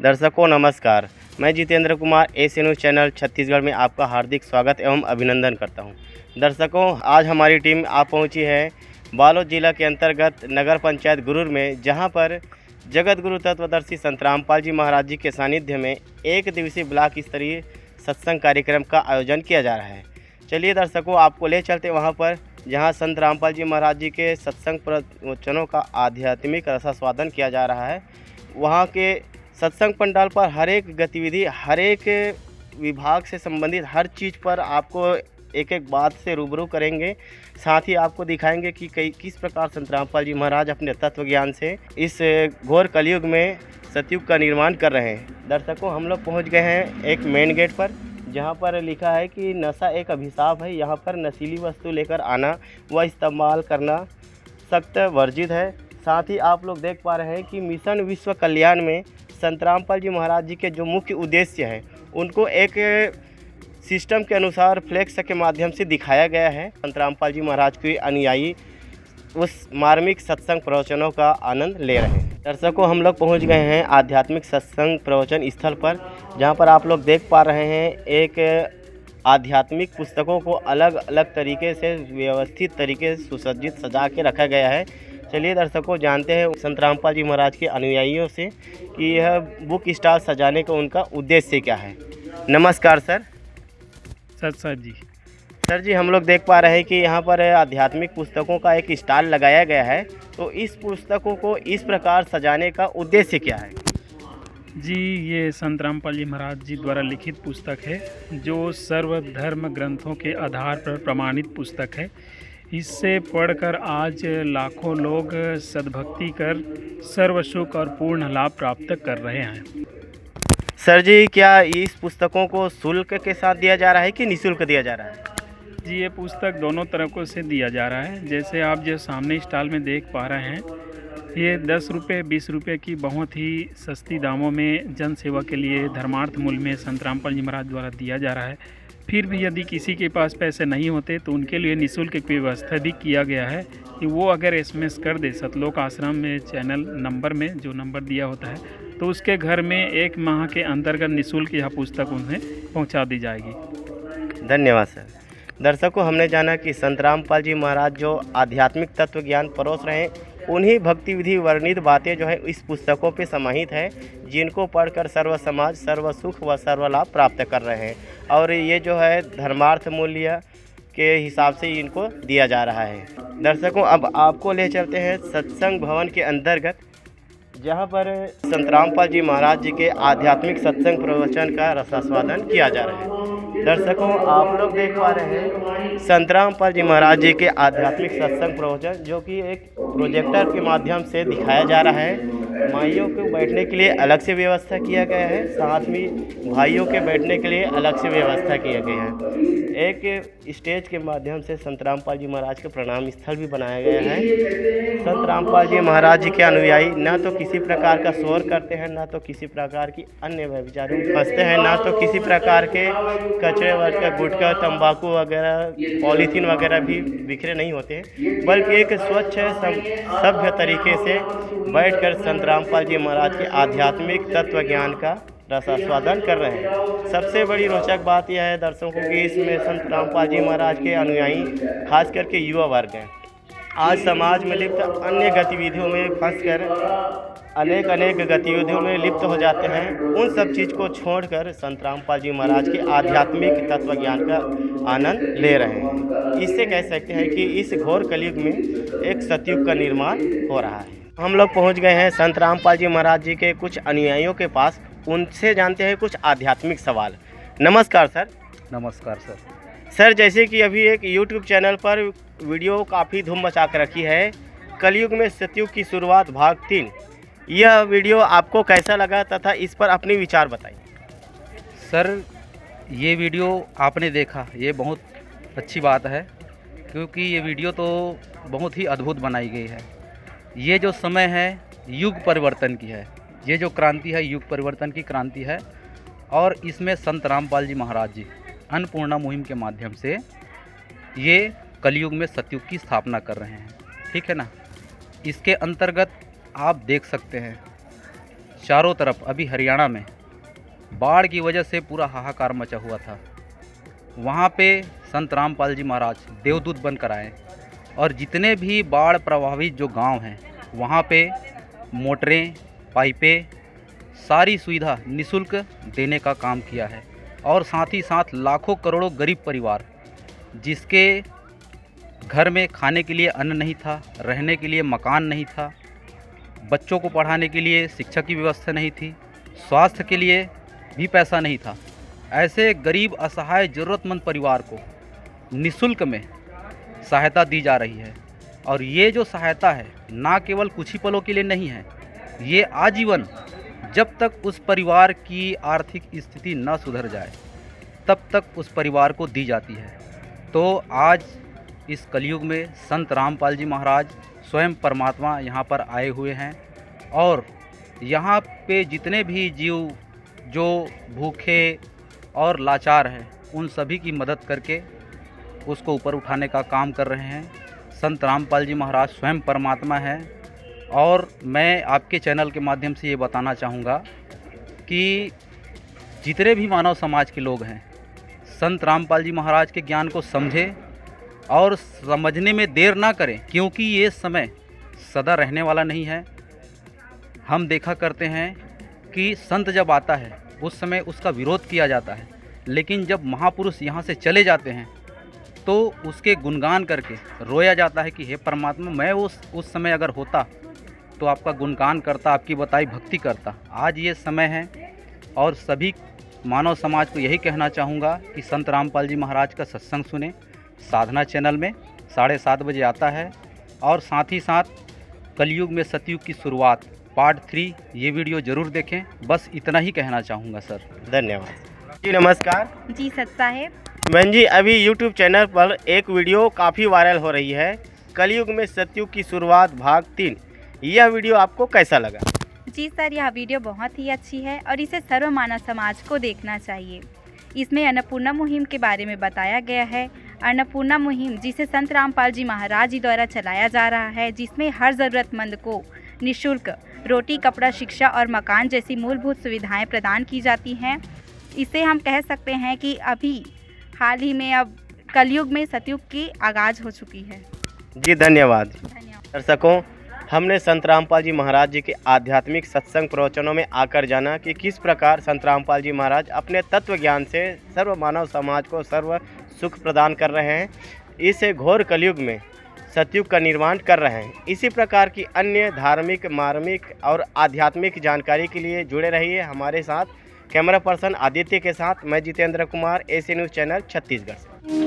दर्शकों नमस्कार, मैं Jitendra Kumar S news channel Chhattisgarh में आपका हार्दिक स्वागत एवं अभिनंदन करता हूं। दर्शकों, आज हमारी टीम आ पहुंची है बालोद जिला के अंतर्गत नगर पंचायत गुरूर में, जहां पर जगत गुरु तत्वदर्शी संत रामपाल जी महाराज जी के सानिध्य में एक दिवसीय ब्लॉक स्तरीय सत्संग कार्यक्रम का आयोजन किया जा रहा है। चलिए दर्शकों, आपको ले चलते वहाँ पर जहाँ संत रामपाल जी महाराज जी के सत्संग प्रवचनों का आध्यात्मिक रसास्वादन किया जा रहा है। वहाँ के सत्संग पंडाल पर हर एक गतिविधि, हर एक विभाग से संबंधित हर चीज़ पर आपको एक एक बात से रूबरू करेंगे। साथ ही आपको दिखाएंगे कि किस प्रकार संत रामपाल जी महाराज अपने तत्व ज्ञान से इस घोर कलयुग में सतयुग का निर्माण कर रहे हैं। दर्शकों, हम लोग पहुँच गए हैं एक मेन गेट पर, जहाँ पर लिखा है कि नशा एक अभिशाप है। यहाँ पर नशीली वस्तु लेकर आना व इस्तेमाल करना सख्त वर्जित है। साथ ही आप लोग देख पा रहे हैं कि मिशन विश्व कल्याण में संत रामपाल जी महाराज जी के जो मुख्य उद्देश्य हैं उनको एक सिस्टम के अनुसार फ्लेक्स के माध्यम से दिखाया गया है। संत रामपाल जी महाराज के अनुयायी उस मार्मिक सत्संग प्रवचनों का आनंद ले रहे हैं। दर्शकों, हम लोग पहुंच गए हैं आध्यात्मिक सत्संग प्रवचन स्थल पर, जहां पर आप लोग देख पा रहे हैं एक आध्यात्मिक पुस्तकों को अलग अलग तरीके से व्यवस्थित तरीके से सुसज्जित सजा के रखा गया है। चलिए दर्शकों, जानते हैं संत रामपाल जी महाराज के अनुयायियों से कि यह बुक स्टॉल सजाने का उनका उद्देश्य क्या है। नमस्कार सर। सर जी, हम लोग देख पा रहे हैं कि यहाँ पर आध्यात्मिक पुस्तकों का एक स्टॉल लगाया गया है, तो इस पुस्तकों को इस प्रकार सजाने का उद्देश्य क्या है? जी, ये संत रामपाल जी महाराज जी द्वारा लिखित पुस्तक है, जो सर्वधर्म ग्रंथों के आधार पर प्रमाणित पुस्तक है। इससे पढ़कर आज लाखों लोग सद्भक्ति कर सर्व सुख और पूर्ण लाभ प्राप्त कर रहे हैं। सर जी, क्या इस पुस्तकों को शुल्क के साथ दिया जा रहा है कि निःशुल्क दिया जा रहा है? जी, ये पुस्तक दोनों तरफों से दिया जा रहा है। जैसे आप जो सामने स्टॉल में देख पा रहे हैं, ये 10 रुपये 20 रुपये की बहुत ही सस्ती दामों में जन सेवा के लिए धर्मार्थ मूल्य में संत रामपाल जी महाराज द्वारा दिया जा रहा है। फिर भी यदि किसी के पास पैसे नहीं होते तो उनके लिए निःशुल्क की व्यवस्था भी किया गया है कि वो अगर SMS कर दे सतलोक आश्रम में चैनल नंबर में जो नंबर दिया होता है, तो उसके घर में 1 माह के अंतर्गत निःशुल्क यह पुस्तक उन्हें पहुंचा दी जाएगी। धन्यवाद सर। दर्शकों, हमने जाना कि संत रामपाल जी महाराज जो आध्यात्मिक तत्व ज्ञान परोस रहे हैं, उन्हीं भक्ति विधि वर्णित बातें जो है इस पुस्तकों पे समाहित है, जिनको पढ़कर सर्व समाज सर्व सुख व सर्व लाभ प्राप्त कर रहे हैं। और ये जो है धर्मार्थ मूल्य के हिसाब से इनको दिया जा रहा है। दर्शकों, अब आपको ले चलते हैं सत्संग भवन के अंतर्गत, जहाँ पर संत रामपाल जी महाराज जी के आध्यात्मिक सत्संग प्रवचन का रसास्वादन किया जा रहा है। दर्शकों, आप लोग देख पा रहे हैं संत रामपाल जी महाराज जी के आध्यात्मिक सत्संग प्रवचन, जो कि एक प्रोजेक्टर के माध्यम से दिखाया जा रहा है। माइयों को बैठने के लिए अलग से व्यवस्था किया गया है, साथ में भाइयों के बैठने के लिए अलग से व्यवस्था किया गया है। एक स्टेज के माध्यम से संत रामपाल जी महाराज के प्रणाम स्थल भी बनाया गया है। संत रामपाल जी महाराज जी के अनुयायी ना तो किसी प्रकार का शोर करते हैं, ना तो किसी प्रकार की अन्य व्यभिचारों में फंसते हैं, ना तो किसी प्रकार के कचरे वचरे, गुटखा, तंबाकू वगैरह, पॉलीथीन वगैरह भी बिखरे नहीं होते हैं, बल्कि एक स्वच्छ सभ्य तरीके से बैठकर संत रामपाल जी महाराज के आध्यात्मिक तत्व ज्ञान का रसास्वादन कर रहे हैं। सबसे बड़ी रोचक बात यह है दर्शकों की इसमें संत रामपाल जी महाराज के अनुयायी खास करके युवा वर्ग हैं, आज समाज में लिप्त अन्य गतिविधियों में फंसकर अनेक गतिविधियों में लिप्त हो जाते हैं। उन सब चीज़ को छोड़कर संत रामपाल जी महाराज के आध्यात्मिक तत्व ज्ञान का आनंद ले रहे हैं। इससे कह सकते हैं कि इस घोर कलयुग में एक सतयुग का निर्माण हो रहा है। हम लोग पहुंच गए हैं संत रामपाल जी महाराज जी के कुछ अनुयायियों के पास, उनसे जानते हैं कुछ आध्यात्मिक सवाल। नमस्कार सर। नमस्कार सर। सर, जैसे कि अभी एक YouTube चैनल पर वीडियो काफ़ी धूम मचा कर रखी है, कलयुग में सतयुग की शुरुआत भाग 3, यह वीडियो आपको कैसा लगा तथा इस पर अपने विचार बताइए। सर, ये वीडियो आपने देखा, ये बहुत अच्छी बात है, क्योंकि ये वीडियो तो बहुत ही अद्भुत बनाई गई है। ये जो समय है युग परिवर्तन की है, ये जो क्रांति है युग परिवर्तन की क्रांति है, और इसमें संत रामपाल जी महाराज जी अन्नपूर्णा मुहिम के माध्यम से ये कलयुग में सतयुग की स्थापना कर रहे हैं, ठीक है ना। इसके अंतर्गत आप देख सकते हैं चारों तरफ अभी हरियाणा में बाढ़ की वजह से पूरा हाहाकार मचा हुआ था। वहाँ पे संत रामपाल जी महाराज देवदूत बनकर आए और जितने भी बाढ़ प्रभावित जो गांव हैं वहाँ पे मोटरें, पाइपें, सारी सुविधा निःशुल्क देने का काम किया है। और साथ ही साथ लाखों करोड़ों गरीब परिवार जिसके घर में खाने के लिए अन्न नहीं था, रहने के लिए मकान नहीं था, बच्चों को पढ़ाने के लिए शिक्षा की व्यवस्था नहीं थी, स्वास्थ्य के लिए भी पैसा नहीं था, ऐसे गरीब असहाय ज़रूरतमंद परिवार को निःशुल्क में सहायता दी जा रही है। और ये जो सहायता है ना केवल कुछ ही पलों के लिए नहीं है, ये आजीवन जब तक उस परिवार की आर्थिक स्थिति न सुधर जाए तब तक उस परिवार को दी जाती है। तो आज इस कलयुग में संत रामपाल जी महाराज स्वयं परमात्मा यहाँ पर आए हुए हैं और यहाँ पे जितने भी जीव जो भूखे और लाचार हैं उन सभी की मदद करके उसको ऊपर उठाने का काम कर रहे हैं। संत रामपाल जी महाराज स्वयं परमात्मा हैं। और मैं आपके चैनल के माध्यम से ये बताना चाहूँगा कि जितने भी मानव समाज के लोग हैं संत रामपाल जी महाराज के ज्ञान को समझें और समझने में देर ना करें, क्योंकि ये समय सदा रहने वाला नहीं है। हम देखा करते हैं कि संत जब आता है उस समय उसका विरोध किया जाता है, लेकिन जब महापुरुष यहाँ से चले जाते हैं तो उसके गुणगान करके रोया जाता है कि हे परमात्मा, मैं उस समय अगर होता तो आपका गुणगान करता, आपकी बताई भक्ति करता। आज ये समय है और सभी मानव समाज को यही कहना चाहूँगा कि संत रामपाल जी महाराज का सत्संग सुने। साधना चैनल में 7:30 बजे आता है। और साथ ही साथ कलयुग में सतयुग की शुरुआत पार्ट 3 ये वीडियो ज़रूर देखें। बस इतना ही कहना चाहूँगा सर। धन्यवाद जी। नमस्कार जी सत साहेब। बहन जी, अभी यूट्यूब चैनल पर एक वीडियो काफ़ी वायरल हो रही है, कलयुग में सतयुग की शुरुआत भाग 3। यह वीडियो आपको कैसा लगा? जी सर, यह वीडियो बहुत ही अच्छी है और इसे सर्व मानव समाज को देखना चाहिए। इसमें अन्नपूर्णा मुहिम के बारे में बताया गया है। अन्नपूर्णा मुहिम जिसे संत रामपाल जी महाराज जी द्वारा चलाया जा रहा है, जिसमें हर ज़रूरतमंद को निःशुल्क रोटी, कपड़ा, शिक्षा और मकान जैसी मूलभूत सुविधाएं प्रदान की जाती हैं। इसे हम कह सकते हैं कि अभी हाल ही में अब कलयुग में सतयुग की आगाज़ हो चुकी है। जी धन्यवाद। धन्यवाद। दर्शकों, हमने संत रामपाल जी महाराज जी के आध्यात्मिक सत्संग प्रवचनों में आकर जाना कि किस प्रकार संत रामपाल जी महाराज अपने तत्व ज्ञान से सर्व मानव समाज को सर्व सुख प्रदान कर रहे हैं। इस घोर कलयुग में सतयुग का निर्माण कर रहे हैं। इसी प्रकार की अन्य धार्मिक, मार्मिक और आध्यात्मिक जानकारी के लिए जुड़े रहिए हमारे साथ। कैमरा पर्सन आदित्य के साथ मैं Jitendra Kumar, AC news channel Chhattisgarh से।